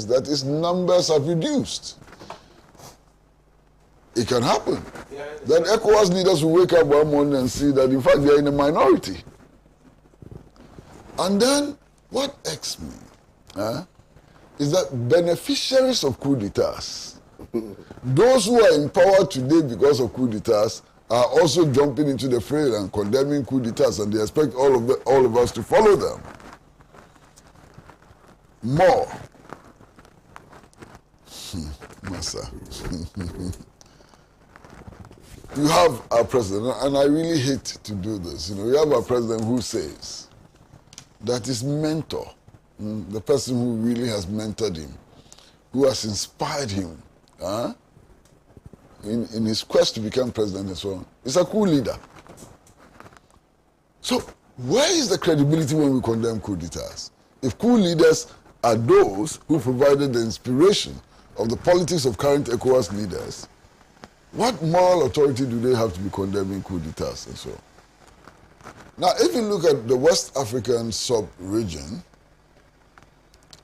realize that its numbers have reduced. It can happen. Then ECOWAS leaders will wake up one morning and see that, in fact, they are in a minority. And then, what irks me is that beneficiaries of coup d'etats, those who are in power today because of coup d'etats, are also jumping into the fray and condemning coup d'etats, and they expect all of us to follow them. More. Massa. You have our president, and I really hate to do this. You have a president who says that his mentor, the person who really has mentored him, who has inspired him in his quest to become president and so on, is a coup leader. So where is the credibility when we condemn coup d'etats? If coup leaders are those who provided the inspiration of the politics of current ECOWAS leaders, what moral authority do they have to be condemning coup d'etats and so on? Now, if you look at the West African sub-region,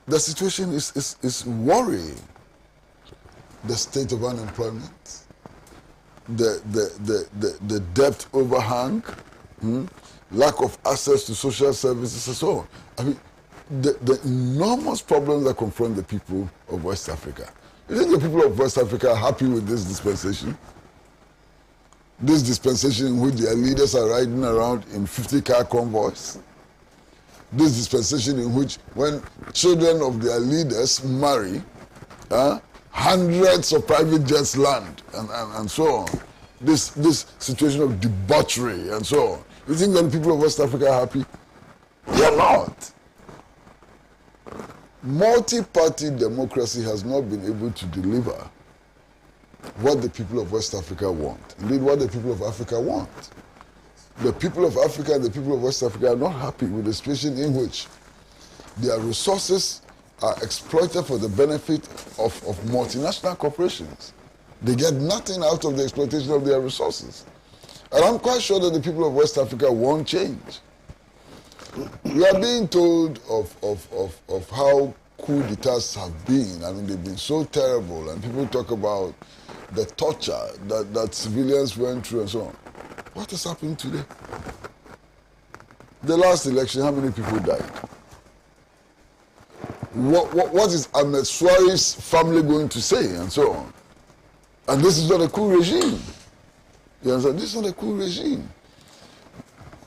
the situation is worrying. The state of unemployment, the debt overhang, lack of access to social services and so on. I mean, the enormous problems that confront the people of West Africa. You think the people of West Africa are happy with this dispensation? This dispensation in which their leaders are riding around in 50-car convoys? This dispensation in which, when children of their leaders marry, hundreds of private jets land and so on. This situation of debauchery and so on. You think that the people of West Africa are happy? They are not. Multi-party democracy has not been able to deliver what the people of West Africa want. Indeed, what the people of Africa want. The people of Africa and the people of West Africa are not happy with the situation in which their resources are exploited for the benefit of multinational corporations. They get nothing out of the exploitation of their resources. And I'm quite sure that the people of West Africa won't change. We are being told of how coup d'etats have been. I mean, they've been so terrible, and people talk about the torture that civilians went through and so on. What has happened today? The last election, how many people died? What is Ahmed Suarez's family going to say and so on? And this is not a coup regime. You understand? This is not a coup regime.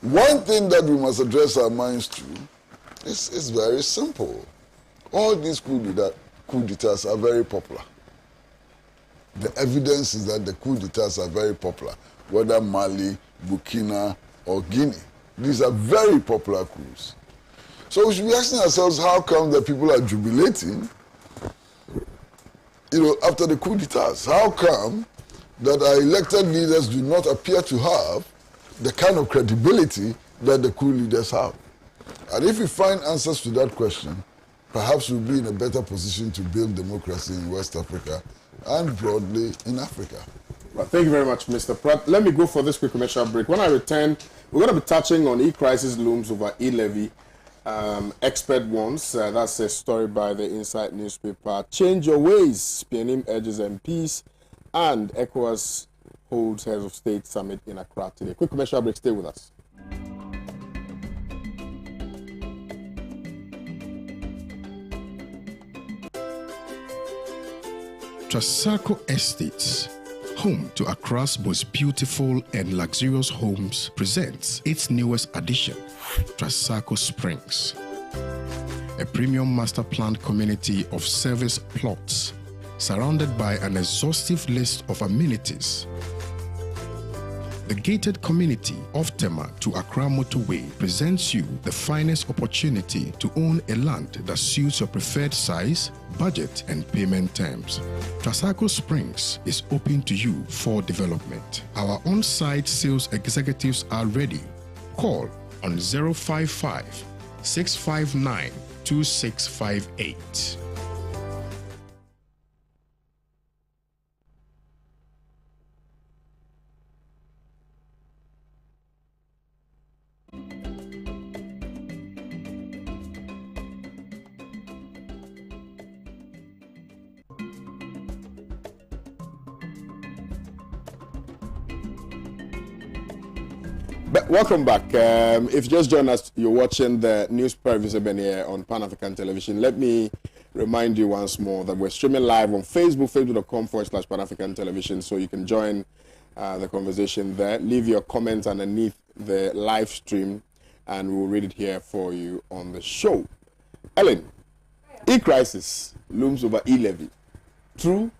One thing that we must address our minds to is very simple. All these coup d'etats are very popular. The evidence is that the coup d'etats are very popular, whether Mali, Burkina, or Guinea. These are very popular coups. So we should be asking ourselves, how come the people are jubilating, after the coup d'etats? How come that our elected leaders do not appear to have the kind of credibility that the coup leaders have? And if we find answers to that question, perhaps we'll be in a better position to build democracy in West Africa and broadly in Africa. Well, thank you very much, Mr. Pratt. Let me go for this quick commercial break. When I return, we're going to be touching on e-crisis looms over e-levy. Expert ones, that's a story by the Inside newspaper. Change your ways, PNM urges MPs, and ECOWAS holds heads of state summit in Accra today. Quick commercial break, stay with us. Trasacco Estates, home to Accra's most beautiful and luxurious homes, presents its newest addition, Trasacco Springs, a premium master planned community of service plots surrounded by an exhaustive list of amenities. The gated community of Tema to Accra Motorway presents you the finest opportunity to own a land that suits your preferred size, budget, and payment terms. Trasacco Springs is open to you for development. Our on-site sales executives are ready. Call on 055 659 2658. Welcome back. If you just joined us, you're watching the news preview here on Pan-African Television. Let me remind you once more that we're streaming live on Facebook, facebook.com/Pan-African Television, so you can join the conversation there. Leave your comments underneath the live stream, and we'll read it here for you on the show. Ellen, e-crisis looms over e-levy. True?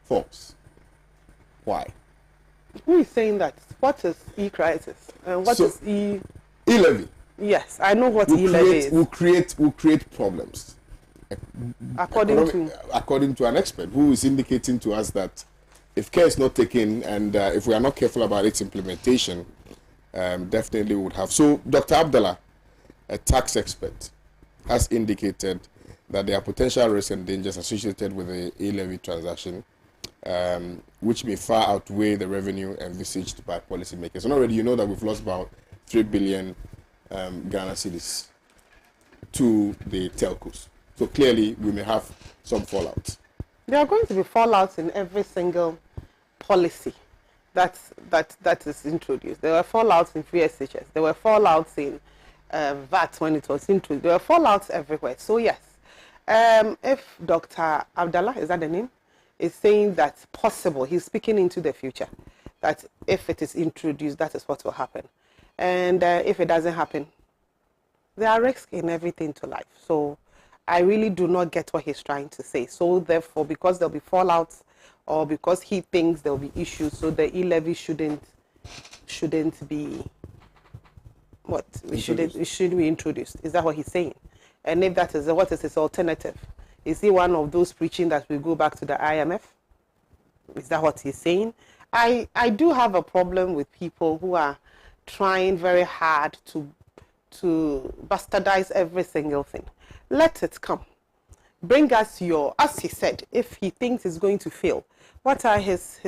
False? Why? Who is saying that? What is e-crisis? And what is e-levy? Yes, I know what e-levy is. Will create problems. According to an expert who is indicating to us that if care is not taken and if we are not careful about its implementation, definitely would have. So Dr. Abdallah, a tax expert, has indicated that there are potential risks and dangers associated with the e-levy transaction, which may far outweigh the revenue envisaged by policymakers. And already you know that we've lost about 3 billion Ghana cedis to the telcos. So clearly we may have some fallout. There are going to be fallouts in every single policy that is introduced. There were fallouts in free SHS. There were fallouts in VAT when it was introduced. There were fallouts everywhere. So yes, if Dr. Abdallah, is that the name, is saying that's possible, he's speaking into the future, that if it is introduced, that is what will happen. And if it doesn't happen, there are risks in everything to life. So I really do not get what he's trying to say. So therefore, because there'll be fallouts, or because he thinks there'll be issues, so the e-levy shouldn't be what? It shouldn't be introduced. Is that what he's saying? And if that is, what is his alternative? Is he one of those preaching that we go back to the IMF? Is that what he's saying? I do have a problem with people who are trying very hard to bastardize every single thing. Let it come. Bring us your, as he said, if he thinks it's going to fail, what are his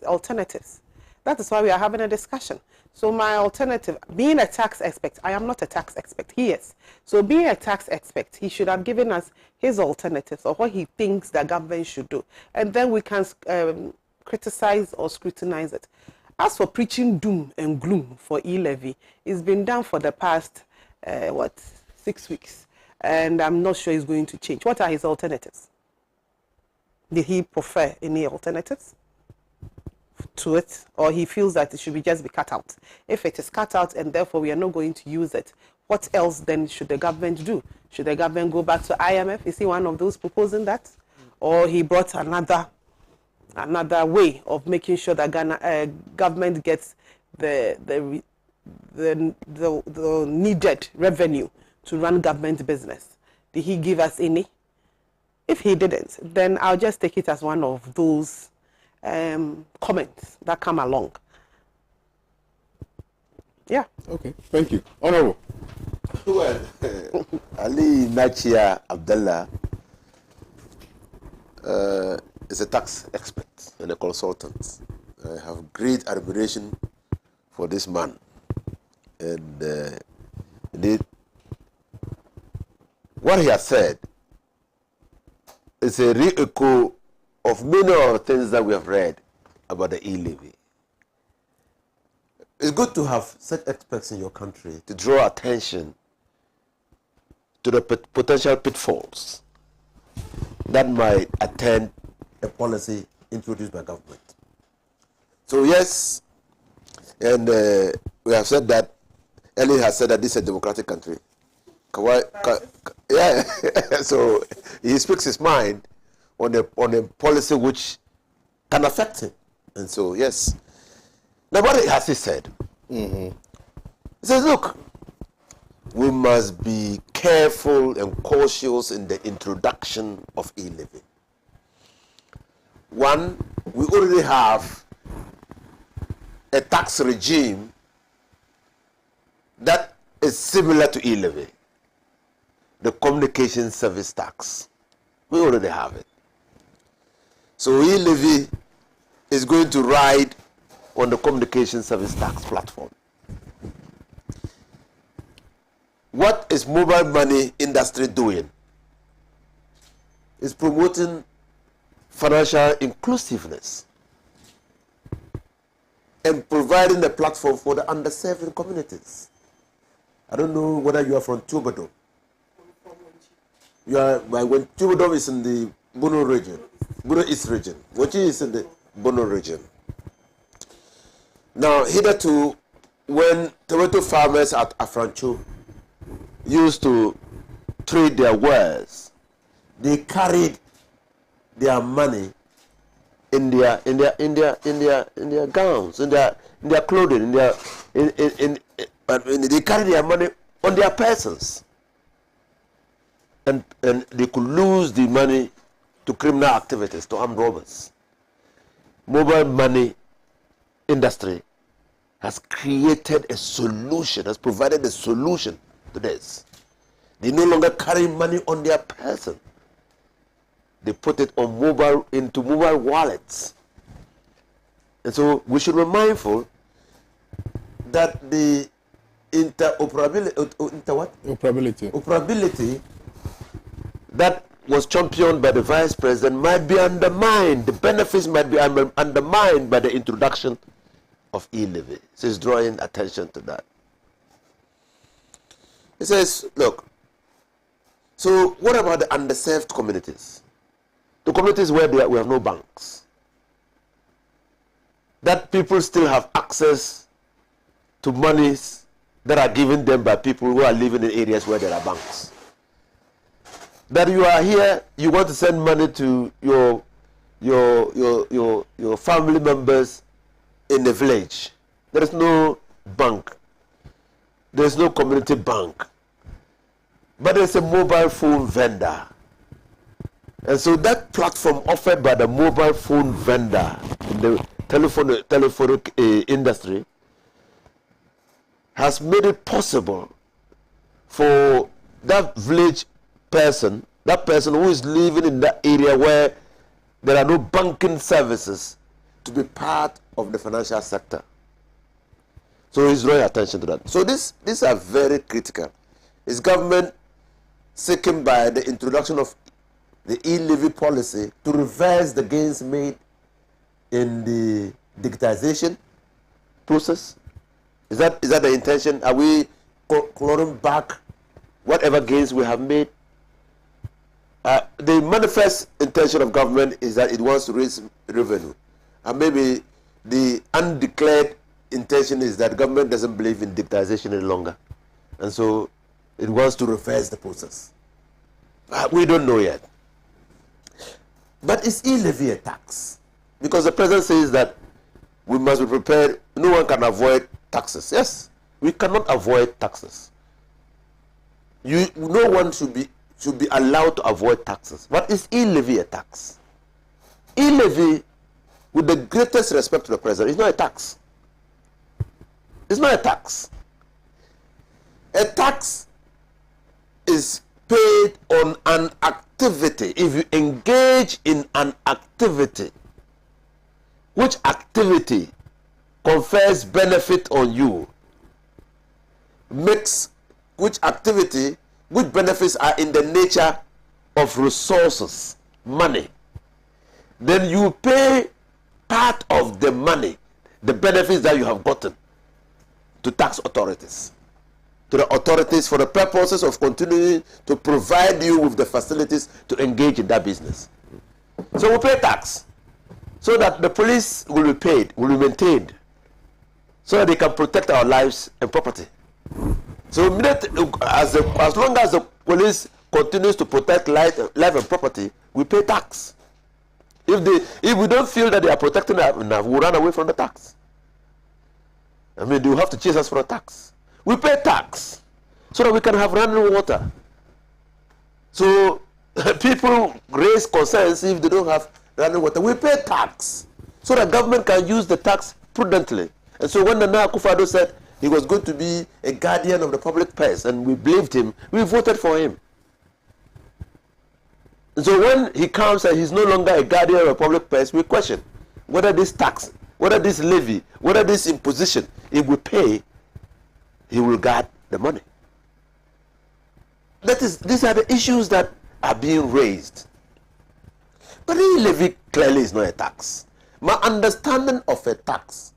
alternatives? That is why we are having a discussion. So my alternative, being a tax expert, I am not a tax expert, he is. So being a tax expert, he should have given us his alternatives or what he thinks the government should do. And then we can criticize or scrutinize it. As for preaching doom and gloom for e-levy, it's been done for the past, 6 weeks. And I'm not sure it's going to change. What are his alternatives? Did he prefer any alternatives to it, or he feels that it should just be cut out? If it is cut out and therefore we are not going to use it, what else then should the government do? Should the government go back to IMF? Is he one of those proposing that? Or he brought another way of making sure that Ghana government gets the needed revenue to run government business? Did he give us any? If he didn't, then I'll just take it as one of those comments that come along. Yeah. Okay, thank you. Honorable. Well, Ali Nachia Abdallah is a tax expert and a consultant. I have great admiration for this man. And indeed, what he has said is a re-echo of many of the things that we have read about the e-levy. It's good to have such experts in your country to draw attention to the potential pitfalls that might attend a policy introduced by government. So yes, and we have said that, Eli has said that this is a democratic country. Yeah, so he speaks his mind on a policy which can affect him. And so, yes. Now, what has he said? He says, look, we must be careful and cautious in the introduction of e-levy. One, we already have a tax regime that is similar to e-levy, the communication service tax. We already have it. So e-levy is going to ride on the communication service tax platform. What is mobile money industry doing? It's promoting financial inclusiveness. and providing a platform for the underserved communities. I don't know whether you are from Tubadom. You are, when Tubadom is in the Bono region, Bono East region, which is in the Bono region. Now, hitherto, when tomato farmers at Afrancho used to trade their wares, they carried their money in their gowns, in their clothing, they carry their money on their persons, and they could lose the money to criminal activities, to armed robbers. Mobile money industry has created a solution, has provided a solution to this. They no longer carry money on their person. They put it on into mobile wallets. And so we should be mindful that the interoperability that was championed by the Vice President might be undermined. The benefits might be undermined by the introduction of e-levy. So he's drawing attention to that. He says, look, so what about the underserved communities? The communities where we have no banks. That people still have access to monies that are given them by people who are living in areas where there are banks. That you are here, you want to send money to your family members in the village. There is no bank. There is no community bank. But there's a mobile phone vendor. And so that platform offered by the mobile phone vendor in the telephonic industry has made it possible for that village person, that person who is living in that area where there are no banking services, to be part of the financial sector. So he's drawing attention to that. So these are very critical. Is government seeking by the introduction of the e-levy policy to reverse the gains made in the digitization process? Is that the intention? Are we clawing back whatever gains we have made? The manifest intention of government is that it wants to raise revenue. And maybe the undeclared intention is that government doesn't believe in digitization any longer. And so it wants to reverse the process. We don't know yet. But is e-levy a tax? Because the president says that we must be prepared. No one can avoid taxes. Yes, we cannot avoid taxes. No one should be allowed to avoid taxes. But is e-levy a tax? E-levy, with the greatest respect to the president, is not a tax. It's not a tax. A tax is paid on an activity. If you engage in an activity, which activity confers benefit on you, which benefits are in the nature of resources, money, then you pay part of the money, the benefits that you have gotten, to tax authorities. To the authorities for the purposes of continuing to provide you with the facilities to engage in that business. So we pay tax so that the police will be paid, will be maintained, so that they can protect our lives and property. So as long as the police continues to protect life and property, we pay tax. If we don't feel that they are protecting enough, we run away from the tax. I mean, they will have to chase us for a tax. We pay tax so that we can have running water. So people raise concerns if they don't have running water. We pay tax so that government can use the tax prudently. And so when Nana Akufo-Addo said he was going to be a guardian of the public purse, and we believed him, we voted for him. And so when he comes and he's no longer a guardian of the public purse, we question whether this tax, whether this levy, whether this imposition, if we pay, he will guard the money. These are the issues that are being raised. But the levy clearly is not a tax. My understanding of a tax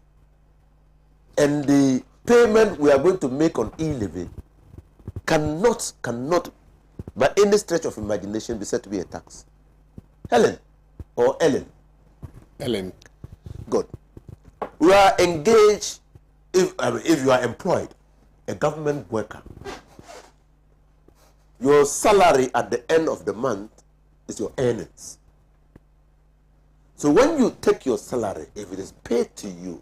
and the payment we are going to make on e-levy cannot, by any stretch of imagination, be said to be a tax. Helen or Ellen? Ellen. Good. We are engaged, if you are employed, a government worker, your salary at the end of the month is your earnings. So when you take your salary, if it is paid to you,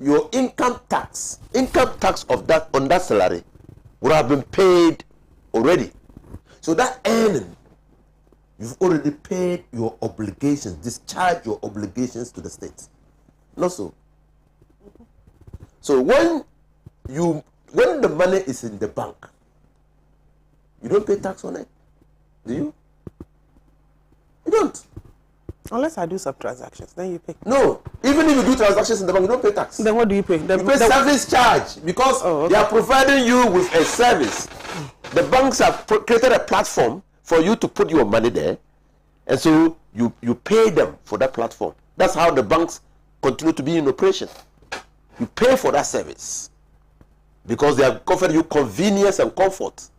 your income tax of that on that salary would have been paid already. So that earning, you've already paid your obligations, discharge your obligations to the state. Not so. So when the money is in the bank, you don't pay tax on it, do you? You don't. Unless I do some transactions, then you pay. No, even if you do transactions in the bank, you don't pay tax. Then what do you pay? You pay service charge because they are providing you with a service. The banks have created a platform for you to put your money there, and so you pay them for that platform. That's how the banks continue to be in operation. You pay for that service because they have offered you convenience and comfort.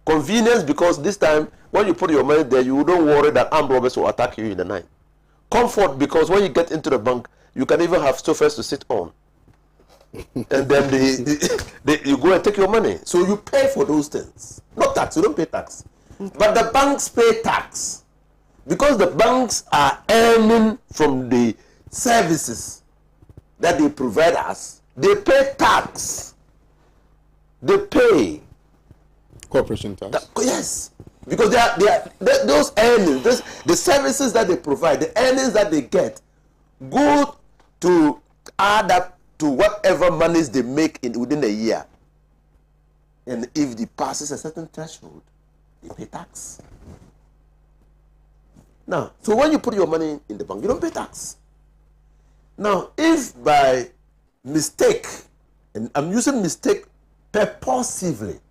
Convenience because this time when you put your money there, you don't worry that armed robbers will attack you in the night. Comfort because when you get into the bank, you can even have sofas to sit on. And then you go and take your money. So you pay for those things. Not tax, you don't pay tax. But the banks pay tax. Because the banks are earning from the services that they provide us, they pay tax. They pay. Corporation tax. Yes. Because those earnings, the services that they provide, the earnings that they get, go to add up to whatever monies they make within a year. And if it passes a certain threshold, they pay tax. Now, so when you put your money in the bank, you don't pay tax. Now, if by mistake, and I'm using mistake purposively,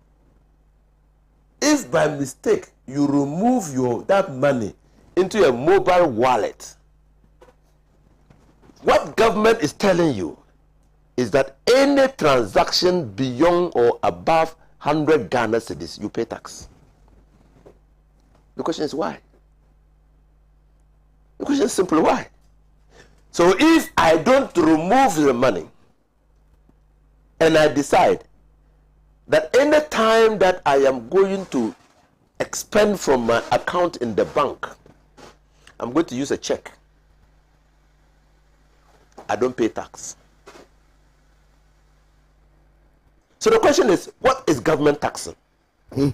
if by mistake you remove that money into a mobile wallet, what government is telling you is that any transaction beyond or above 100 Ghana cedis, you pay tax. The question is why? The question is simply why? So if I don't remove the money and I decide that any time that I am going to expend from my account in the bank, I'm going to use a check, I don't pay tax. So the question is, what is government taxing? That's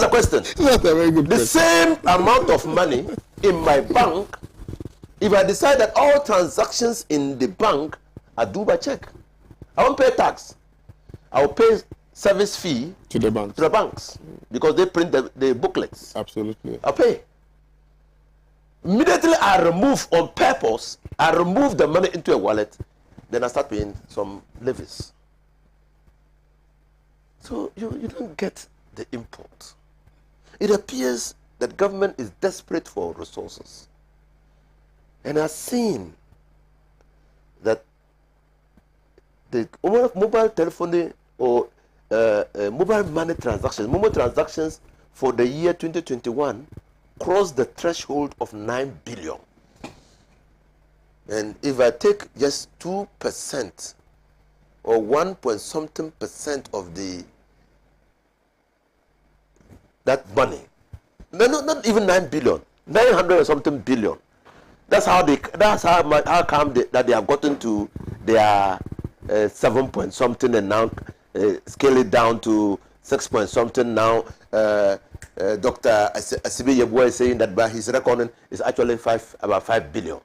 the question. That's a very good question. The same amount of money in my bank, if I decide that all transactions in the bank are due by check, I won't pay tax. I'll pay service fee to the banks. Because they print the booklets. Absolutely. I'll pay. Immediately I remove on purpose, I remove the money into a wallet, then I start paying some levies. So you don't get the import. It appears that government is desperate for resources and has seen that the mobile telephony or mobile money transactions for the year 2021 crossed the threshold of 9 billion. And if I take just 2% or 1% of that money, not even 9 billion, 900 or something billion. That's how come that they have gotten to their 7 point something and now scale it down to 6 point something now. Dr. Asibe Yeboah is saying that by his reckoning is actually about 5 billion.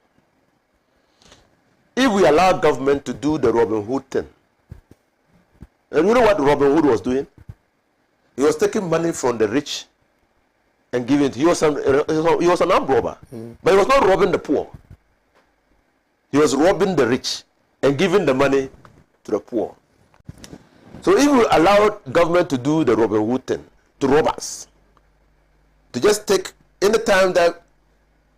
If we allow government to do the Robin Hood thing, and you know what Robin Hood was doing? He was taking money from the rich and giving it. He was an armed robber, but he was not robbing the poor. He was robbing the rich and giving the money to the poor. So if we allow government to do the Robin Hood thing, to rob us, to just take any time that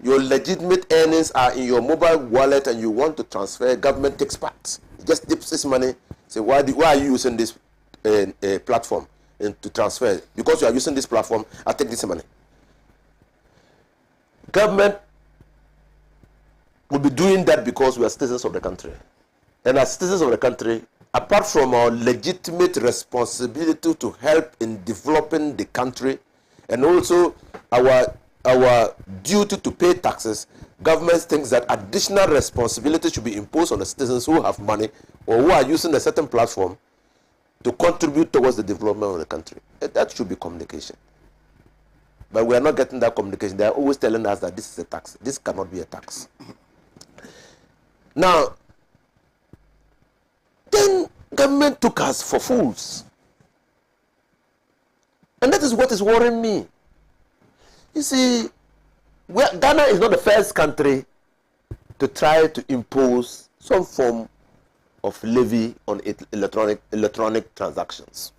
your legitimate earnings are in your mobile wallet and you want to transfer, government takes part. It just dips this money. Say, why are you using this platform to transfer? Because you are using this platform, I'll take this money. Government will be doing that because we are citizens of the country. And as citizens of the country, apart from our legitimate responsibility to help in developing the country, and also our duty to pay taxes, government thinks that additional responsibility should be imposed on the citizens who have money or who are using a certain platform to contribute towards the development of the country. That should be communication. But we are not getting that communication. They are always telling us that this is a tax. This cannot be a tax. Now, then government took us for fools. And that is what is worrying me. You see, Ghana is not the first country to try to impose some form of levy on electronic transactions.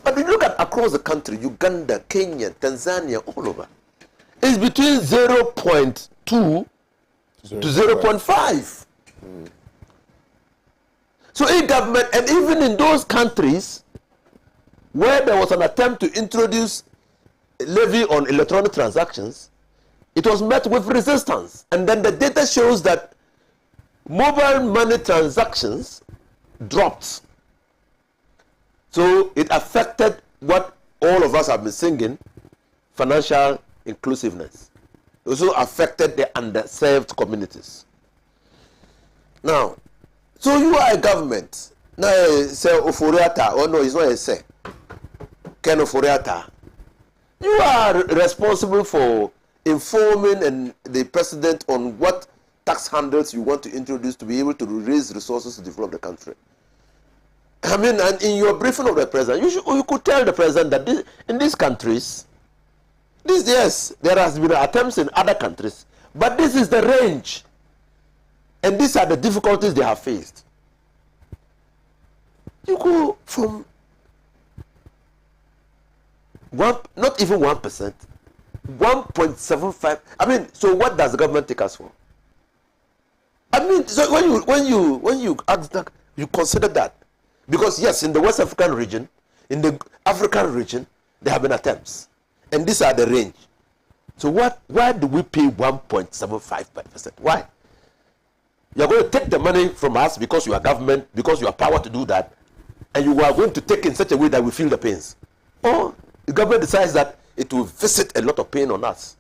But if you look at across the country, Uganda, Kenya, Tanzania, all over, it's between 0.2 to 0.5. So in government, and even in those countries where there was an attempt to introduce a levy on electronic transactions, it was met with resistance. And then the data shows that mobile money transactions dropped. So it affected what all of us have been singing, financial inclusiveness. It also affected the underserved communities. Now, so you are a government. Now, say Oforiata, oh no, it's not a say. Ken Oforiata. You are responsible for informing the president on what tax handles you want to introduce to be able to raise resources to develop the country. I mean, and in your briefing of the president, you could tell the president that in these countries, yes, there has been attempts in other countries, but this is the range. And these are the difficulties they have faced. You go from not even 1%, 1.75. I mean, so what does the government take us for? I mean, so when you ask that, you consider that. Because yes, in the West African region, in the African region, there have been attempts. And these are the range. So why do we pay 1.75%? Why? You are going to take the money from us because you are government, because you have power to do that, and you are going to take in such a way that we feel the pains. Or the government decides that it will visit a lot of pain on us.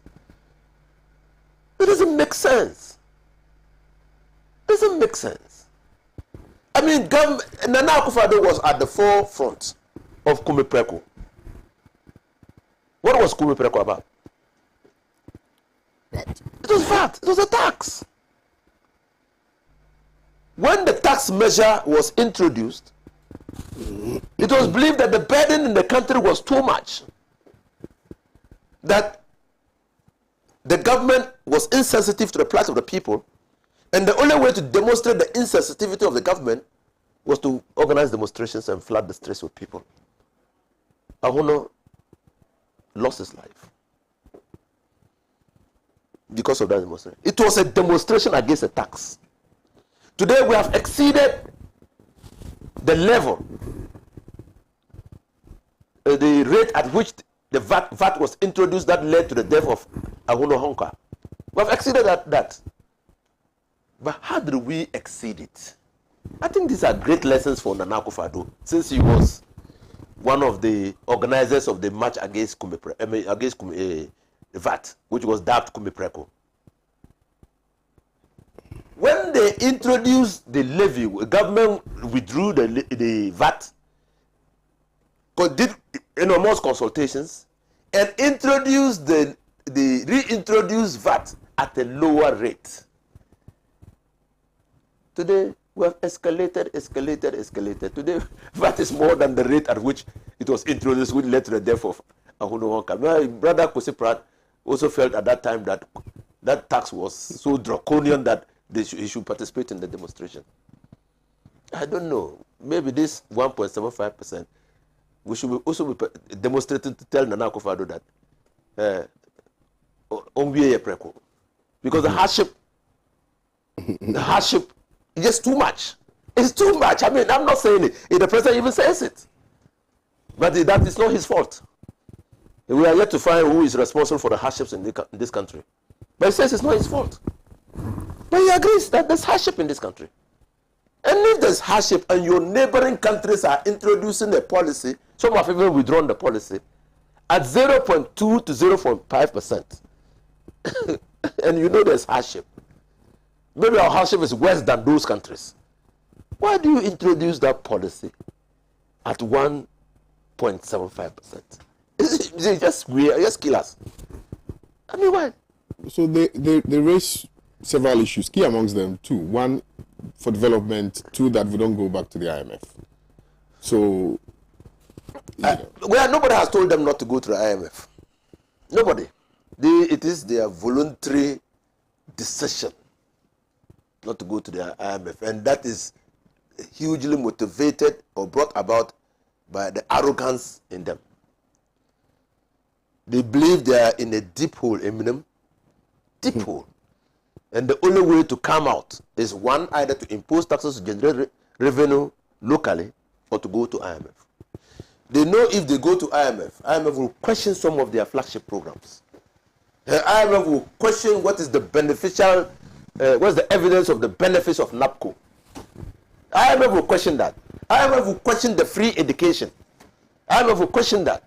It doesn't make sense. It doesn't make sense. I mean, Nana Akufo-Addo was at the forefront of Kwame Preko. What was Kwame Preko about? It was VAT. It was a tax. When the tax measure was introduced, it was believed that the burden in the country was too much, that the government was insensitive to the plight of the people, and the only way to demonstrate the insensitivity of the government was to organize demonstrations and flood the streets with people. Ahono lost his life because of that demonstration. It was a demonstration against a tax. Today we have exceeded the level, the rate at which the VAT was introduced that led to the death of Ahono Honka. We have exceeded that. But how did we exceed it? I think these are great lessons for Nana Akufo-Addo, since he was one of the organizers of the march against VAT, which was dubbed Kwame Preko. When they introduced the levy, the government withdrew the VAT, did enormous consultations, and introduced reintroduced VAT at a lower rate. Today, we have escalated. Today, VAT is more than the rate at which it was introduced, which led to the death of Ahono Honka. My brother Kwesi Pratt also felt at that time that that tax was so draconian that he should participate in the demonstration. I don't know. Maybe this 1.75%, we should also be demonstrating to tell Nana Akufo-Addo that because the hardship is just too much. It's too much. I mean, I'm not saying it. If the president even says it. But that is not his fault. We are yet to find who is responsible for the hardships in this country. But he says it's not his fault. But he agrees that there's hardship in this country. And if there's hardship and your neighboring countries are introducing a policy, some have even withdrawn the policy, at 0.2 to 0.5%, and you know there's hardship. Maybe our hardship is worse than those countries. Why do you introduce that policy at 1.75%? It's just kill us. I mean, why? So they raise several issues, key amongst them two. One, for development. Two, that we don't go back to the IMF. So, nobody has told them not to go to the IMF. Nobody. It is their voluntary decision not to go to the IMF, and that is hugely motivated or brought about by the arrogance in them. They believe they are in a deep hole, Eminem, deep hole. And the only way to come out is one, either to impose taxes to generate revenue locally or to go to IMF. They know if they go to IMF will question some of their flagship programs. The IMF will question what is the beneficial, what's the evidence of the benefits of NAPCO. IMF will question that. IMF will question the free education. IMF will question that.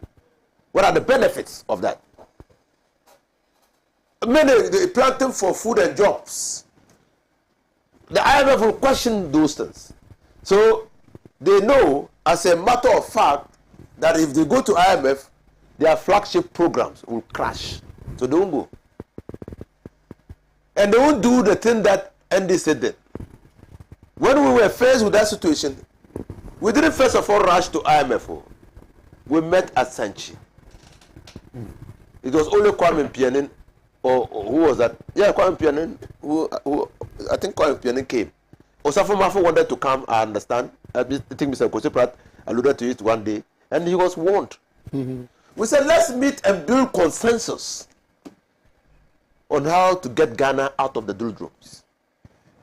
What are the benefits of that? Many, the planting for food and jobs. The IMF will question those things. So they know, as a matter of fact, that if they go to IMF, their flagship programs will crash. So they won't go. And they won't do the thing that NDC did. When we were faced with that situation, we didn't first of all rush to IMF. We met at Sanchi. It was only Kwame Pianin, or who was that? Yeah, Kwame Pianin, who I think Kwame Pianin came. Osafo Mafo wanted to come, I understand. I think Mr. Kosiprat alluded to it one day, and he was warned. We said, let's meet and build consensus on how to get Ghana out of the doldrums.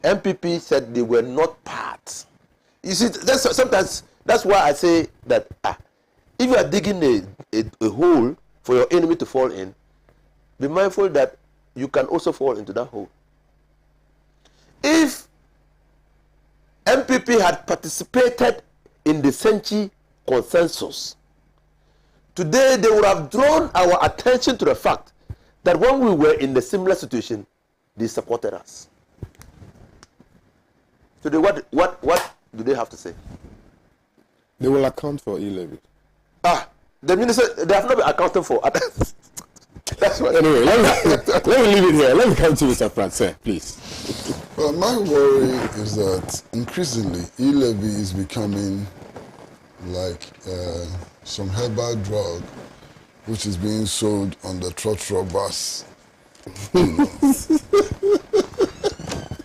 MPP said they were not part. You see, sometimes that's why I say that if you are digging a hole for your enemy to fall in, be mindful that you can also fall into that hole. If MPP had participated in the Senchi consensus, today they would have drawn our attention to the fact that when we were in the similar situation, they supported us. Today, what do they have to say? They will account for e-levy. The minister, they have not been accounting for others. That's what. Anyway, let me leave it here. Let me come to Mr. Francis, please. Well, my worry is that increasingly e-levy is becoming like some herbal drug which is being sold on the trotro bus.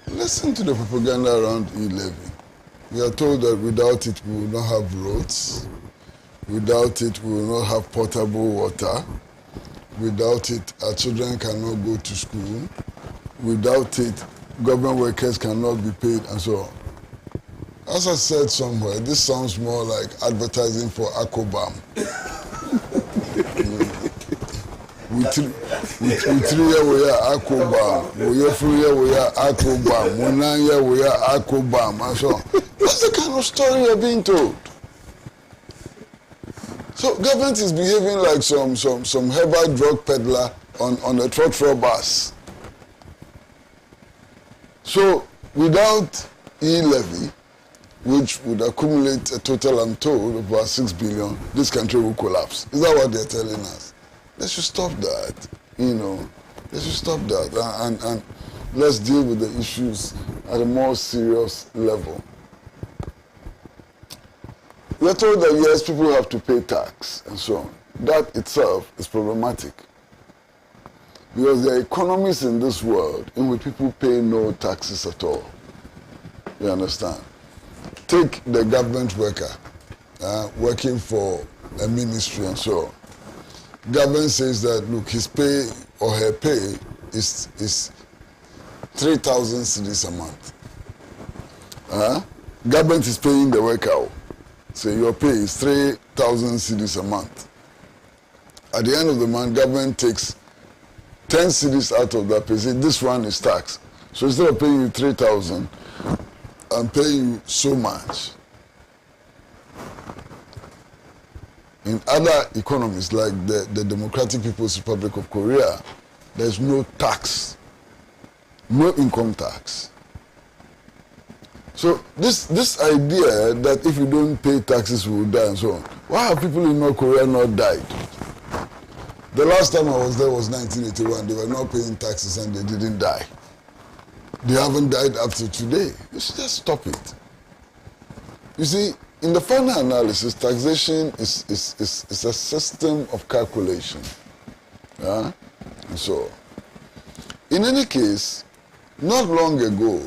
Listen to the propaganda around e-levy. We are told that without it we will not have roads. Without it we will not have potable water. Without it our children cannot go to school. Without it government workers cannot be paid and so on. As I said somewhere, this sounds more like advertising for Akobam. We are Akobam. We are Akobam. We are Akobam. And so on. That's the kind of story we're being told. So government is behaving like some herbal drug peddler on a trotro bus. So without e-levy, which would accumulate a total, I'm told, of about 6 billion, this country will collapse. Is that what they're telling us? They should stop that, They should stop that and let's deal with the issues at a more serious level. We're told that, yes, people have to pay tax and so on. That itself is problematic. Because there are economies in this world in which people pay no taxes at all. You understand? Take the government worker working for a ministry and so on. government says that, look, his pay or her pay is 3,000 cedis a month. Government is paying the worker. So your pay is 3,000 cedis a month. At the end of the month, government takes 10 cedis out of that pay. Say, this one is tax. So instead of paying you 3,000, I'm paying you so much. In other economies like the Democratic People's Republic of Korea, there's no tax, no income tax. So this idea that if you don't pay taxes, we will die and so on. Why have people in North Korea not died? The last time I was there was 1981. They were not paying taxes and they didn't die. They haven't died up to today. You should just stop it. You see, in the final analysis, taxation is a system of calculation. And so, in any case, not long ago,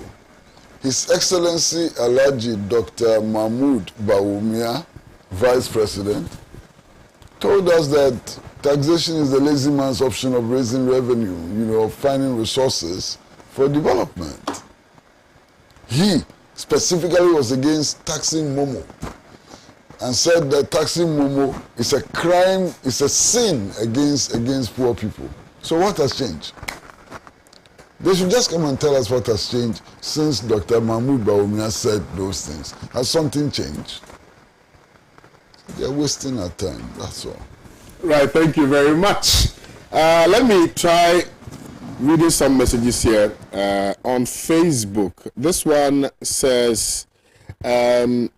His Excellency Alhaji Dr. Mahmoud Bawumia, Vice President, told us that taxation is the lazy man's option of raising revenue, of finding resources for development. He specifically was against taxing Momo and said that taxing Momo is a crime, is a sin against poor people. So what has changed? They should just come and tell us what has changed since Dr. Mahmoud Bawumia said those things. Has something changed? They're wasting our time, that's all. Right, thank you very much. Let me try reading some messages here on Facebook. This one says, Chotita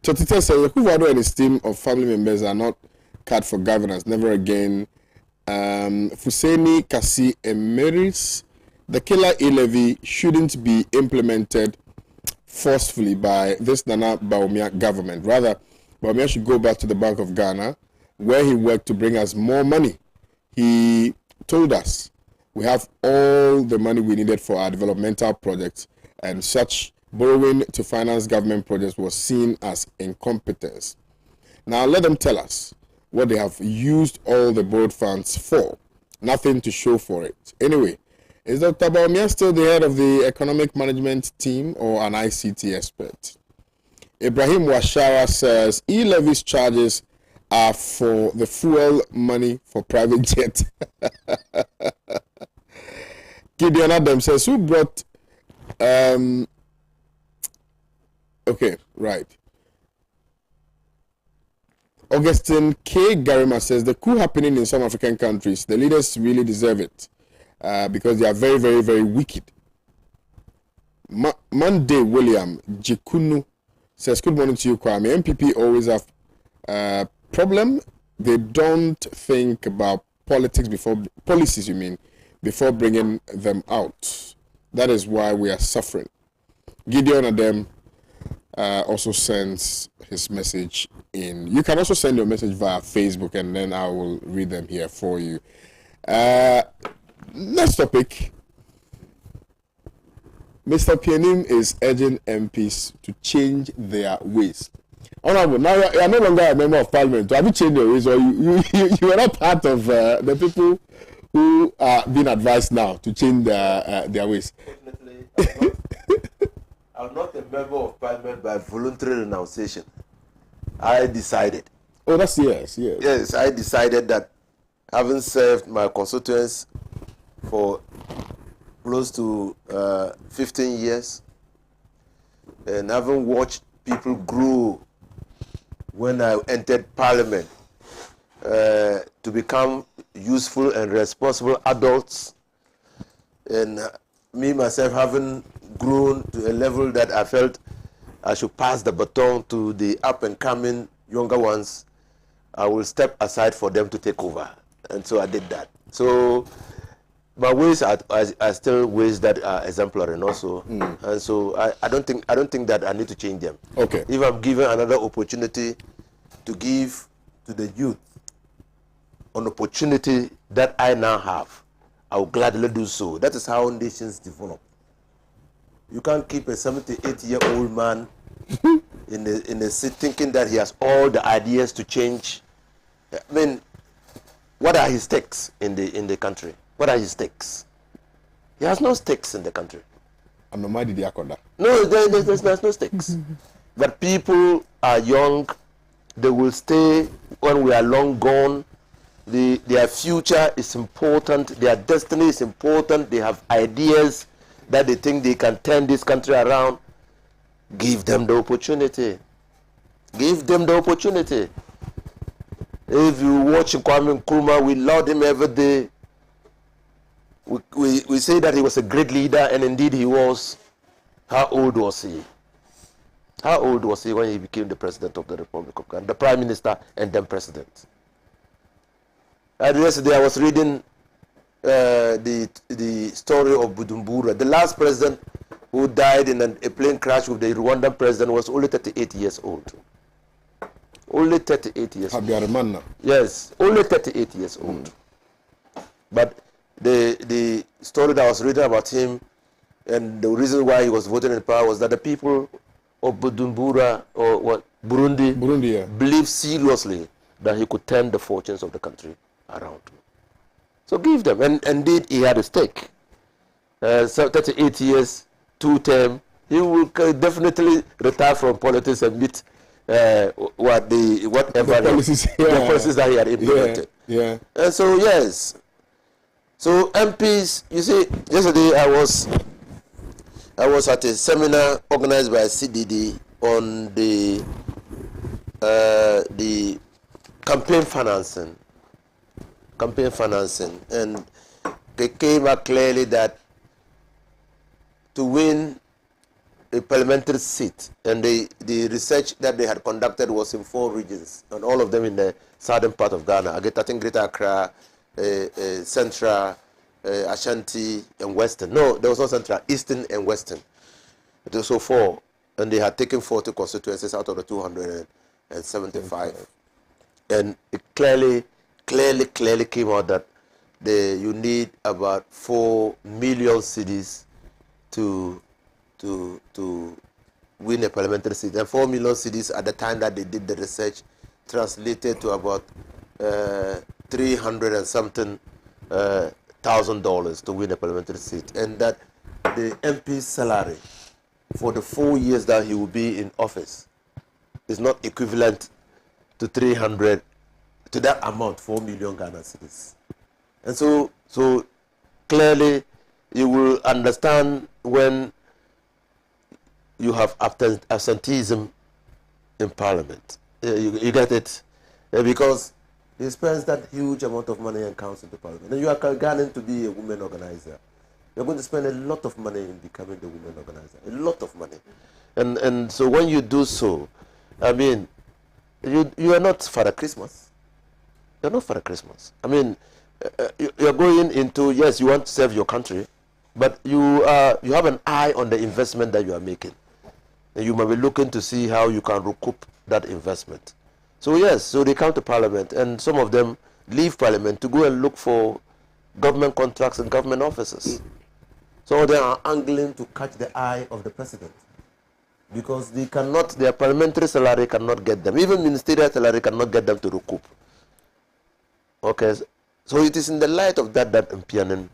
says, Kuvado and his team of family members are not cut for governance, never again. Fuseni Kasi Emeris, the killer e-levy shouldn't be implemented forcefully by this Nana Bawumia government. Rather, Bawumia should go back to the Bank of Ghana, where he worked to bring us more money. He told us we have all the money we needed for our developmental projects, and such borrowing to finance government projects was seen as incompetence. Now let them tell us what they have used all the borrowed funds for. Nothing to show for it. Anyway, is Dr. Bawumia still the head of the economic management team or an ICT expert? Ibrahim Washara says, e-levies charges are for the fuel money for private jet. Gideon Adam says, who brought... okay, right. Augustine K. Garima says, the coup happening in some African countries, the leaders really deserve it because they are very, very, very wicked. Monday William Jikunu says, good morning to you, Kwame. MPP always have problem. They don't think about policies before bringing them out. That is why we are suffering. Gideon Adam also sends his message in. You can also send your message via Facebook, and then I will read them here for you. Next topic. Mr. Pianim is urging MPs to change their ways. Honorable, now you are no longer a member of parliament. Have you changed your ways, or you are not part of the people who are being advised now to change their ways? Definitely, I'm not a member of parliament by voluntary renunciation. I decided. Oh, that's yes. Yes, I decided that having served my constituents for close to 15 years and having watched people grow when I entered parliament to become useful and responsible adults, and me myself having grown to a level that I felt I should pass the baton to the up-and-coming younger ones, I will step aside for them to take over. And so I did that. So my ways are still ways that are exemplary and also. And so I don't think that I need to change them. Okay. If I'm given another opportunity to give to the youth an opportunity that I now have, I will gladly do so. That is how nations develop. You can't keep a 78-year-old man in the seat, thinking that he has all the ideas to change. I mean, what are his stakes in the country? What are his stakes? He has no stakes in the country. No, there's no stakes. But people are young. They will stay when we are long gone. Their future is important. Their destiny is important. They have ideas that they think they can turn this country around. Give them the opportunity. Give them the opportunity. If you watch Kwame Nkrumah, we laud him every day. We say that he was a great leader, and indeed he was. How old was he? How old was he when he became the president of the Republic of Ghana, the prime minister and then president? And yesterday I was reading the story of Bujumbura. The last president who died in a plane crash with the Rwandan president was only 38 years old. Only 38 years old. Yes, only 38 years old. But the story that I was reading about him, and the reason why he was voted in power, was that the people of Bujumbura, or what, Burundi, yeah, believed seriously that he could turn the fortunes of the country around. So give them, and indeed he had a stake. So 38 years, 2 term, he will definitely retire from politics and meet whatever the policies that he had implemented. Yeah. And so yes, so MPs, you see, yesterday I was at a seminar organized by CDD on the campaign financing, and they came out clearly that to win a parliamentary seat, and the research that they had conducted was in 4 regions, and all of them in the southern part of Ghana. I think Greater Accra, Central, Ashanti, and Western. No, there was no Central, Eastern and Western. It was so 4, and they had taken 40 constituencies out of the 275, and it clearly came out that you need about 4 million cedis to win a parliamentary seat. And 4 million cedis at the time that they did the research translated to about 300 and something $1,000 to win a parliamentary seat, and that the MP's salary for the 4 years that he will be in office is not equivalent to 300, to that amount, 4 million Ghana cedis. And so clearly you will understand when you have absenteeism in Parliament. You get it? Because he spends that huge amount of money and comes into Parliament. And you are Ghanaian to be a women organizer. You're going to spend a lot of money in becoming the women organizer. A lot of money. And so when you do so, I mean, you are not Father Christmas. You're not Father Christmas. I mean, you're going into, yes, you want to serve your country, but you have an eye on the investment that you are making. And you might be looking to see how you can recoup that investment. So yes, so they come to Parliament, and some of them leave Parliament to go and look for government contracts and government offices. Some of them are angling to catch the eye of the president, because they cannot, their parliamentary salary cannot get them, even ministerial salary cannot get them to recoup. Okay, so it is in the light of that MPNN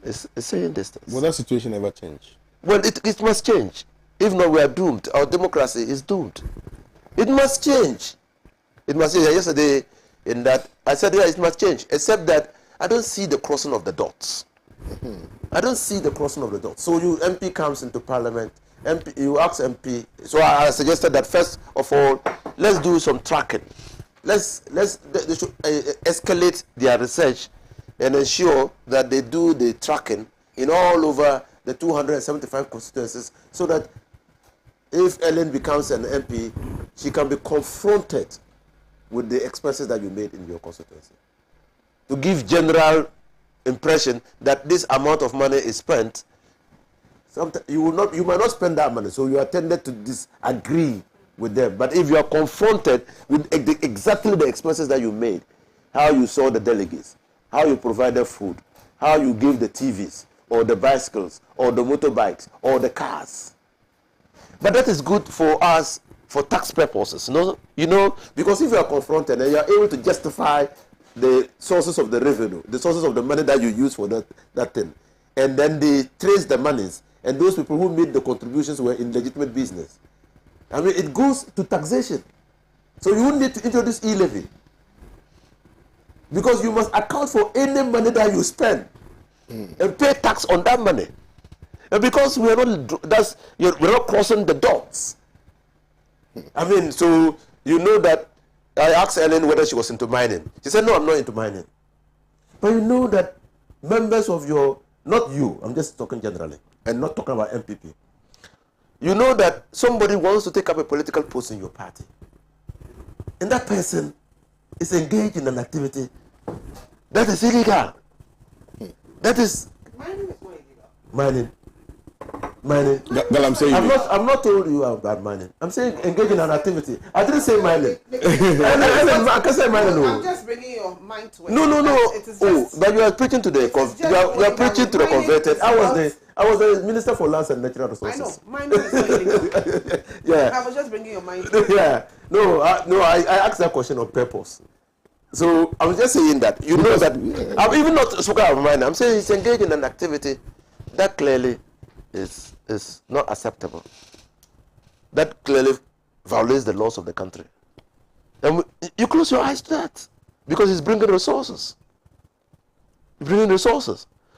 is saying this. Will that situation ever change? Well, it must change. If not, we are doomed. Our democracy is doomed. It must change. It must change. Yesterday, in that, I said, yeah, it must change, except that I don't see the crossing of the dots. I don't see the crossing of the dots. So you MP comes into Parliament, you ask MP. So I suggested that first of all, let's do some tracking. They should escalate their research and ensure that they do the tracking in all over the 275 constituencies, so that if Ellen becomes an MP, she can be confronted with the expenses that you made in your constituency, to give general impression that this amount of money is spent. Sometimes you might not spend that money, so you are tended to disagree with them. But if you are confronted with exactly the expenses that you made, how you saw the delegates, how you provided food, how you gave the TVs or the bicycles or the motorbikes or the cars. But that is good for us for tax purposes. You know, because if you are confronted and you are able to justify the sources of the revenue, the sources of the money that you use for that thing, and then they trace the monies, and those people who made the contributions were in legitimate business. I mean, it goes to taxation. So you need to introduce e-levy, because you must account for any money that you spend and pay tax on that money. And because we're not crossing the dots. I mean, so you know that I asked Ellen whether she was into mining. She said, no, I'm not into mining. But you know that members of your, not you, I'm just talking generally, and not talking about MPP. You know that somebody wants to take up a political post in your party. And that person is engaged in an activity that is illegal. That is... Mining is not illegal. Mining. Well, I'm saying I'm not told you about mining. I'm saying engage in an activity. I didn't say mining. I can say mining. I'm just bringing your mind to it. No. But you are preaching to the you are preaching to the converted. I was the Minister for Lands and Natural Resources. I know. Mining is not illegal. Yeah. I was just bringing your mind to it. Yeah. I asked that question on purpose. So I was just saying that you know that I'm even not speaking of mining. I'm saying it's engaged in an activity that clearly is not acceptable. That clearly violates the laws of the country. And you close your eyes to that because it's bringing resources.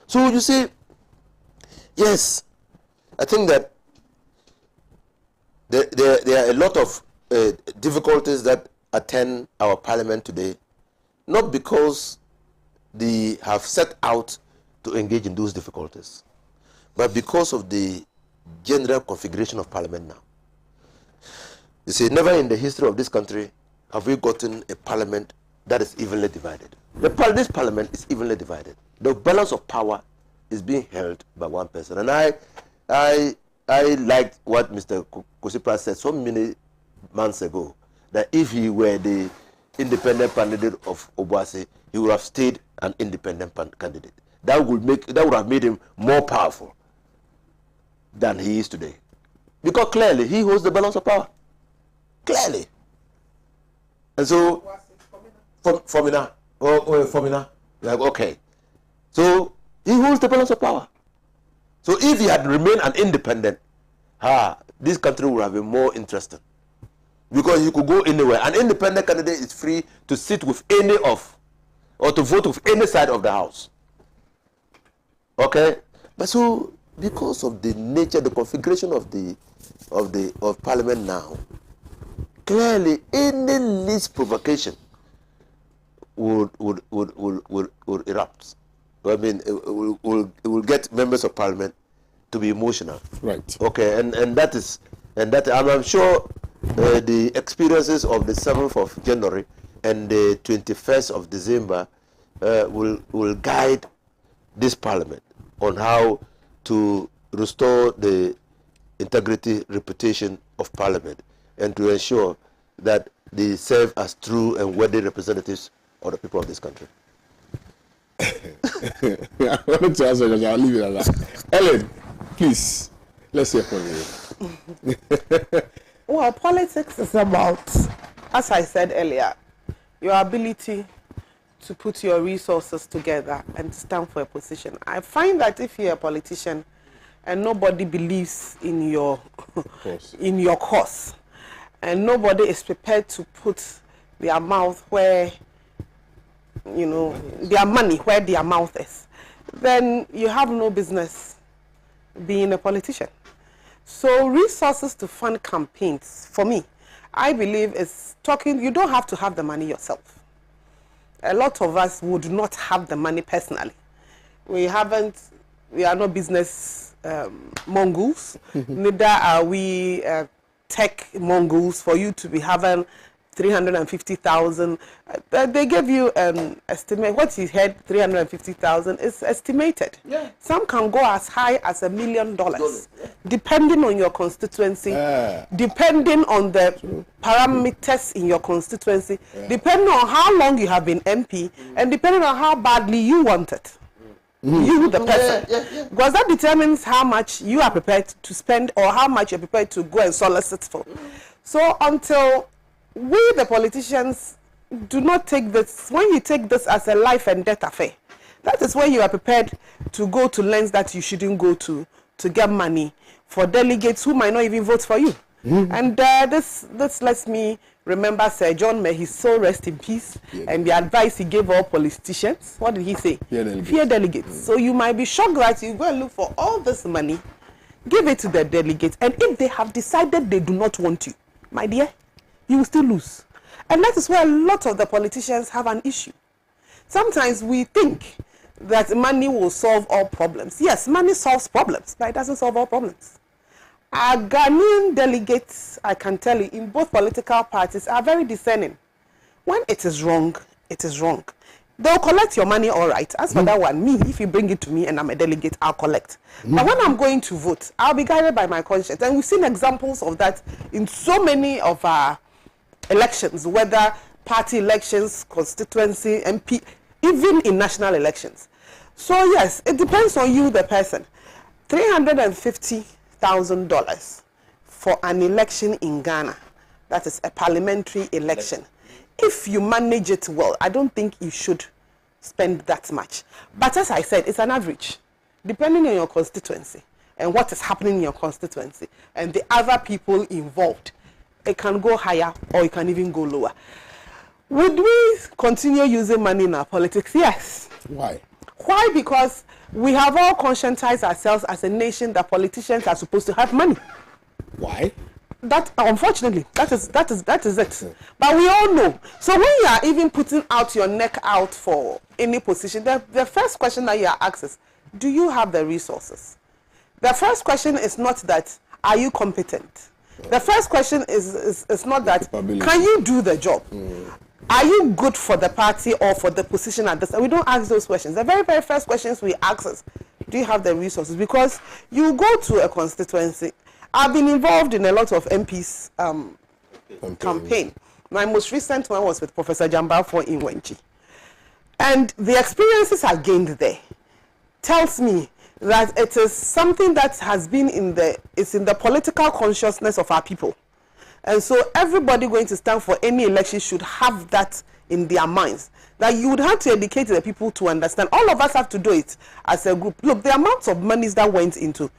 So you see, yes, I think that there are a lot of difficulties that attend our parliament today, not because they have set out to engage in those difficulties, but because of the general configuration of parliament now. You see, never in the history of this country have we gotten a parliament that is evenly divided. This parliament is evenly divided. The balance of power is being held by one person. And I liked what Mr. Kosipra said so many months ago, that if he were the independent candidate of Obuasi, he would have stayed an independent candidate. That would have made him more powerful than he is today. Because clearly, he holds the balance of power. Clearly. And so, Fomina, like, okay. So, he holds the balance of power. So, if he had remained an independent, this country would have been more interesting. Because he could go anywhere. An independent candidate is free to sit with any of, or to vote with any side of the house. Okay? But so, because of the nature, the configuration of parliament now, clearly any least provocation would erupt. I mean, it will get members of parliament to be emotional. Right. Okay, and I'm sure the experiences of the 7th of January and the 21st of December will guide this parliament on how to restore the integrity, reputation of parliament, and to ensure that they serve as true and worthy representatives of the people of this country. I wanted to answer because I'll leave it at that. Ellen, please, let's hear from you. Well, politics is about, as I said earlier, your ability to put your resources together and stand for a position. I find that if you're a politician and nobody believes in your cause, and nobody is prepared to put their mouth where, their money where their mouth is, then you have no business being a politician. So resources to fund campaigns, for me, I believe is you don't have to have the money yourself. A lot of us would not have the money personally. We are not business mongols, neither are we tech mongols for you to be having 350,000. They gave you estimate. What you heard, 350,000 is estimated. Yeah. Some can go as high as $1 million, depending on your constituency, depending on the parameters in your constituency, depending on how long you have been MP, and depending on how badly you want it. You, the person. Because that determines how much you are prepared to spend or how much you're prepared to go and solicit for. So until we, the politicians, do not take this, when you take this as a life and death affair, that is when you are prepared to go to lengths that you shouldn't go to get money for delegates who might not even vote for you. And this lets me remember Sir John, may his soul rest in peace, and the advice he gave all politicians. What did he say? Fear delegates. So you might be shocked that you go and look for all this money, give it to the delegates, and if they have decided they do not want you, my dear, you will still lose. And that is where a lot of the politicians have an issue. Sometimes we think that money will solve all problems. Yes, money solves problems, but it doesn't solve all problems. Our Ghanaian delegates, I can tell you, in both political parties are very discerning. When it is wrong, it is wrong. They'll collect your money, all right. As for that one, me, if you bring it to me and I'm a delegate, I'll collect. But when I'm going to vote, I'll be guided by my conscience. And we've seen examples of that in so many of our elections, whether party elections, constituency, MP, even in national elections. So yes, it depends on you, the person. $350,000 for an election in Ghana, that is a parliamentary election. If you manage it well, I don't think you should spend that much. But as I said, it's an average, depending on your constituency and what is happening in your constituency and the other people involved. It can go higher or it can even go lower. Would we continue using money in our politics? Yes. Why? Why? Because we have all conscientized ourselves as a nation that politicians are supposed to have money. Why? That, unfortunately, that is it. But we all know. So when you are even putting out your neck out for any position, the first question that you are asked is, do you have the resources? The first question is not that, are you competent? The first question is not that, can you do the job? Are you good for the party or for the position at this? We don't ask those questions. The very, very first questions we ask is, do you have the resources? Because you go to a constituency. I've been involved in a lot of MPs campaign. My most recent one was with Professor Jambafo in Wenchi. And the experiences I gained there tells me that it is something that has been in the political consciousness of our people. And so everybody going to stand for any election should have that in their minds. That you would have to educate the people to understand. All of us have to do it as a group. Look, the amounts of monies that went into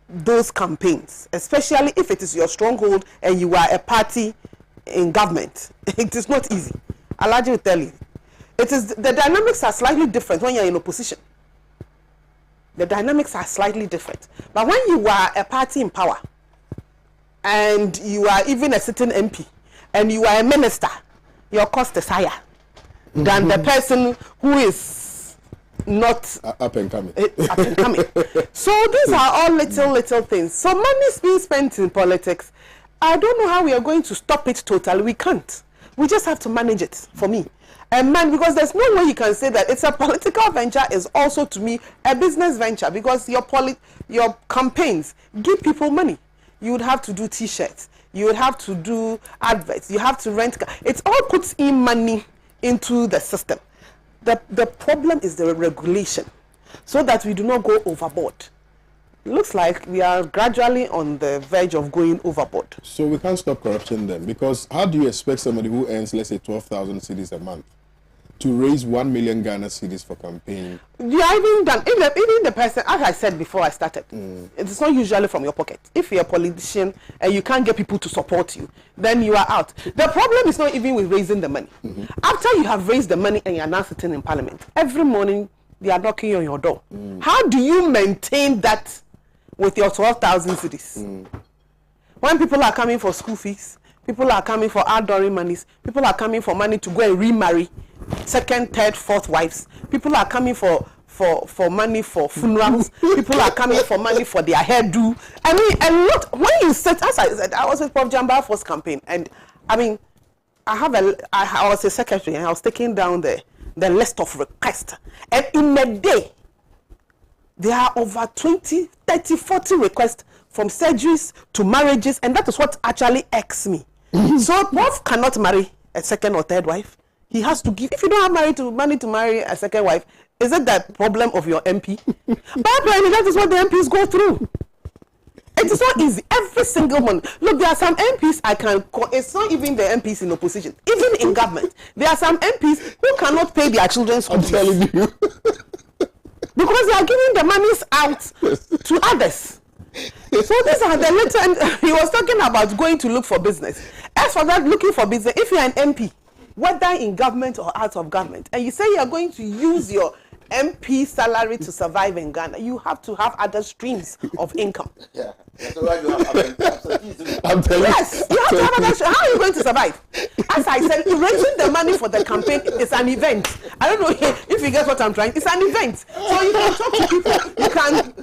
those campaigns, especially if it is your stronghold and you are a party in government, it is not easy. Alaji will tell you. It is, the dynamics are slightly different when you're in opposition. The dynamics are slightly different. But when you are a party in power, and you are even a sitting MP, and you are a minister, your cost is higher than the person who is not up and coming. Up and coming. So these are all little things. So money is being spent in politics. I don't know how we are going to stop it totally. We can't. We just have to manage it, for me. And man, because there's no way you can say that it's a political venture is also, to me, a business venture, because your campaigns give people money. You would have to do t-shirts. You would have to do adverts. You have to rent. It all puts in money into the system. The problem is the regulation, so that we do not go overboard. It looks like we are gradually on the verge of going overboard. So we can't stop corruption then, because how do you expect somebody who earns, let's say, 12,000 cedis a month to raise 1 million Ghana cedis for campaign? You are even done. Even the person, as I said before I started, it's not usually from your pocket. If you're a politician and you can't get people to support you, then you are out. The problem is not even with raising the money. After you have raised the money and you are now sitting in parliament, every morning they are knocking on your door. How do you maintain that with your 12,000 cedis? When people are coming for school fees, people are coming for outdooring monies, people are coming for money to go and remarry second, third, fourth wives, people are coming for money for funerals, people are coming for money for their hairdo. I mean, a lot. When you said, as I said, I was with Prof. Jambafo's campaign, and I mean, I was a secretary, and I was taking down the list of requests, and in a day, there are over 20, 30, 40 requests, from surgeries to marriages, and that is what actually irks me. So Prof cannot marry a second or third wife. He has to give. If you don't have money to marry a second wife, is it the problem of your MP? But apparently that is what the MPs go through. It is not easy. Every single one. Look, there are some MPs I can call. It's not even the MPs in opposition. Even in government, there are some MPs who cannot pay their children's school fees. I'm telling you. Because they are giving the monies out to others. So these are the little, and he was talking about going to look for business. As for that, looking for business, if you're an MP, whether in government or out of government, and you say you are going to use your MP salary to survive in Ghana, you have to have other streams of income. Yeah. That's why you have I'm telling you. Yes, you have to have other streams. How are you going to survive? As I said, raising the money for the campaign is an event. I don't know if you get what I'm trying. It's an event. So you can talk to people,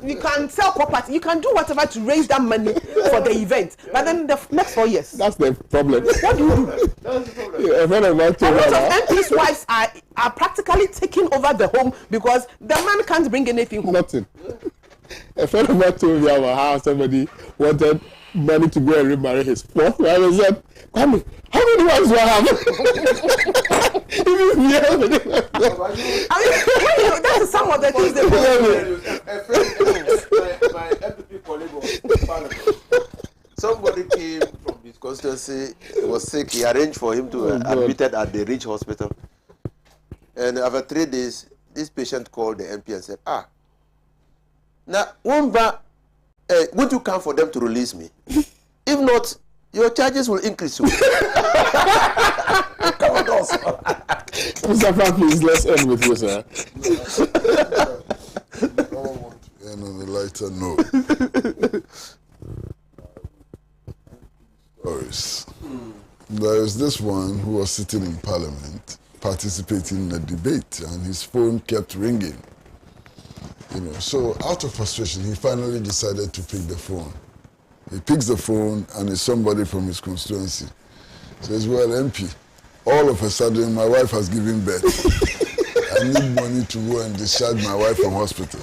you can sell property, you can do whatever to raise that money for the event. But then the next 4 years. That's the problem. What do you do? That's the problem. Yeah, a lot of MPs' wives are practically taking over the home because the man can't bring anything home. Nothing. A friend of mine told me about how somebody wanted money to go and remarry his fourth wife. I said, Kwame, how many wives do I have? That is some of the things they do. My MPP colleague was somebody came from his constituency, he was sick, he arranged for him to admitted at the Ridge Hospital. And after 3 days, this patient called the MP and said, now, would you come for them to release me? If not, your charges will increase. Come on, also. Mr. Frank, please, let's end with you, sir. I want to end on a lighter note. Stories. There is this one who was sitting in Parliament, participating in a debate, and his phone kept ringing. So out of frustration, he finally decided to pick the phone. He picks the phone, and it's somebody from his constituency. Says, well, MP, all of a sudden, my wife has given birth. I need money to go and discharge my wife from hospital.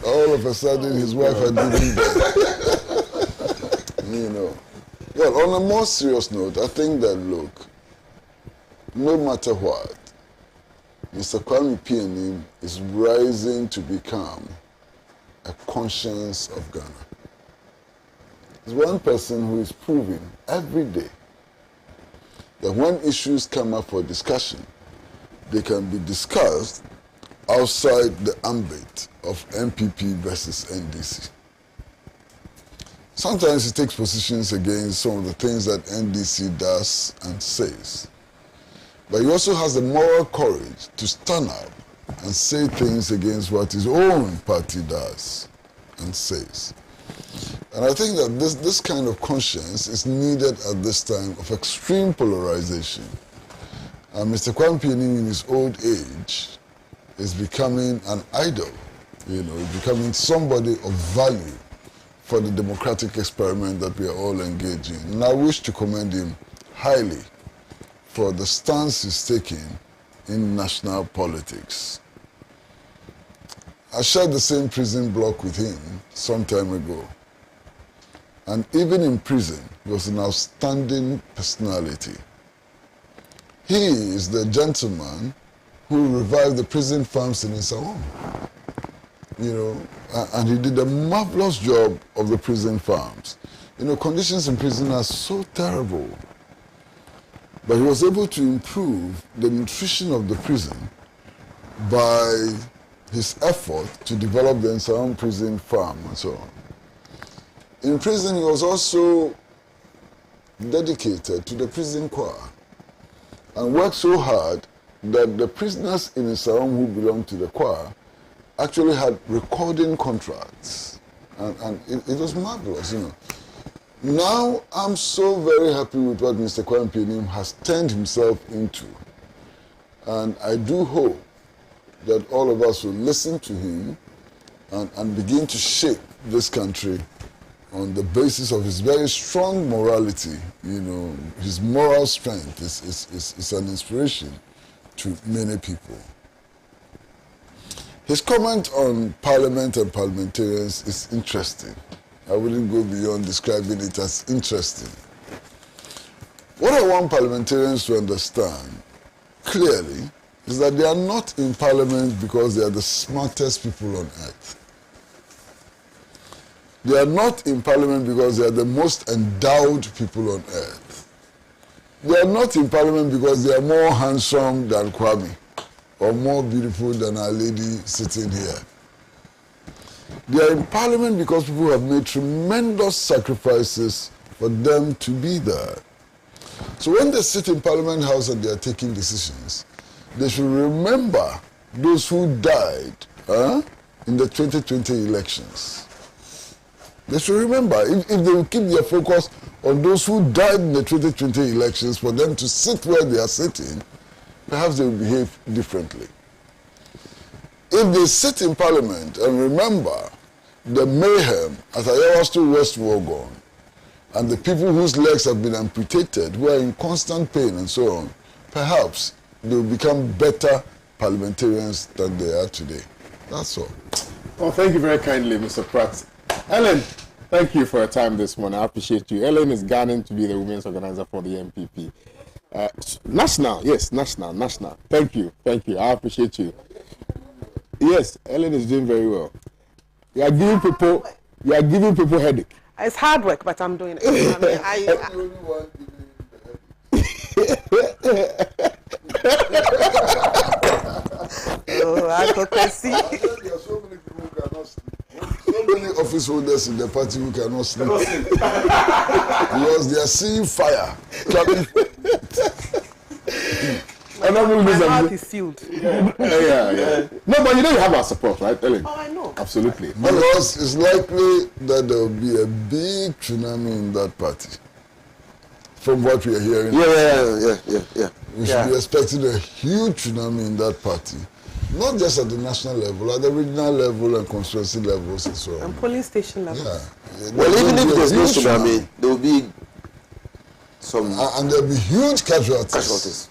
All of a sudden, his wife had given birth. Well, on a more serious note, I think that, look, no matter what, Mr. Kwame PNM is rising to become a conscience of Ghana. He's one person who is proving every day that when issues come up for discussion, they can be discussed outside the ambit of MPP versus NDC. Sometimes he takes positions against some of the things that NDC does and says. But he also has the moral courage to stand up and say things against what his own party does and says. And I think that this kind of conscience is needed at this time of extreme polarization. And Mr. Kwame PNM in his old age is becoming an idol, becoming somebody of value for the democratic experiment that we are all engaged in. And I wish to commend him highly for the stance he's taking in national politics. I shared the same prison block with him some time ago. And even in prison, he was an outstanding personality. He is the gentleman who revived the prison farms in Isawam. And he did a marvelous job of the prison farms. Conditions in prison are so terrible. But he was able to improve the nutrition of the prison by his effort to develop the Nsawam prison farm and so on. In prison, he was also dedicated to the prison choir and worked so hard that the prisoners in Nsawam who belonged to the choir actually had recording contracts. And it was marvelous, Now, I'm so very happy with what Mr. Kwame PNM has turned himself into. And I do hope that all of us will listen to him and begin to shape this country on the basis of his very strong morality. His moral strength is an inspiration to many people. His comment on Parliament and parliamentarians is interesting. I wouldn't go beyond describing it as interesting. What I want parliamentarians to understand clearly is that they are not in parliament because they are the smartest people on earth. They are not in parliament because they are the most endowed people on earth. They are not in parliament because they are more handsome than Kwame or more beautiful than our lady sitting here. They are in parliament because people have made tremendous sacrifices for them to be there. So when they sit in Parliament House and they are taking decisions, they should remember those who died in the 2020 elections. They should remember, if they will keep their focus on those who died in the 2020 elections for them to sit where they are sitting, perhaps they will behave differently. If they sit in Parliament and remember the mayhem at Ayawasto West Wogon and the people whose legs have been amputated, who are in constant pain and so on, perhaps they will become better parliamentarians than they are today. That's all. Well, thank you very kindly, Mr. Pratt. Ellen, thank you for your time this morning. I appreciate you. Ellen is Ghanaian to be the women's organizer for the MPP. National. Thank you. I appreciate you. Yes, Ellen is doing very well. You are giving people headache. It's hard work, but I'm doing it. Advocacy. There are so many people who cannot sleep. So many office holders in the party who cannot sleep because they are seeing fire. My mouth is sealed. Yeah. No, but you know you have our support, right, Ellen? Oh, I know. Absolutely. Because it's likely that there will be a big tsunami in that party. From what we are hearing. Yeah. We should be expecting a huge tsunami in that party. Not just at the national level, at the regional level and constituency levels and so on. And polling station levels. Yeah. Well, even if there's no tsunami, there will be some... and there will be huge casualties.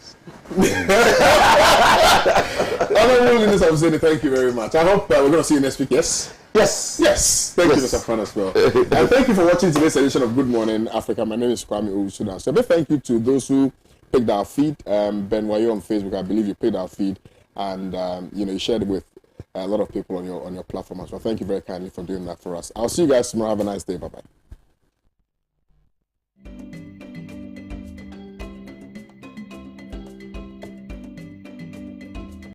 Honorable Minister, I'm saying thank you very much. I hope we're going to see you next week, yes? Yes. Thank you, Mr. Fran, as well. And thank you for watching today's edition of Good Morning Africa. My name is Kwame Owusu. So a big thank you to those who picked our feed. Ben Wayo on Facebook, I believe you picked our feed, and you shared it with a lot of people on your platform as well. Thank you very kindly for doing that for us. I'll see you guys tomorrow. Have a nice day. Bye-bye.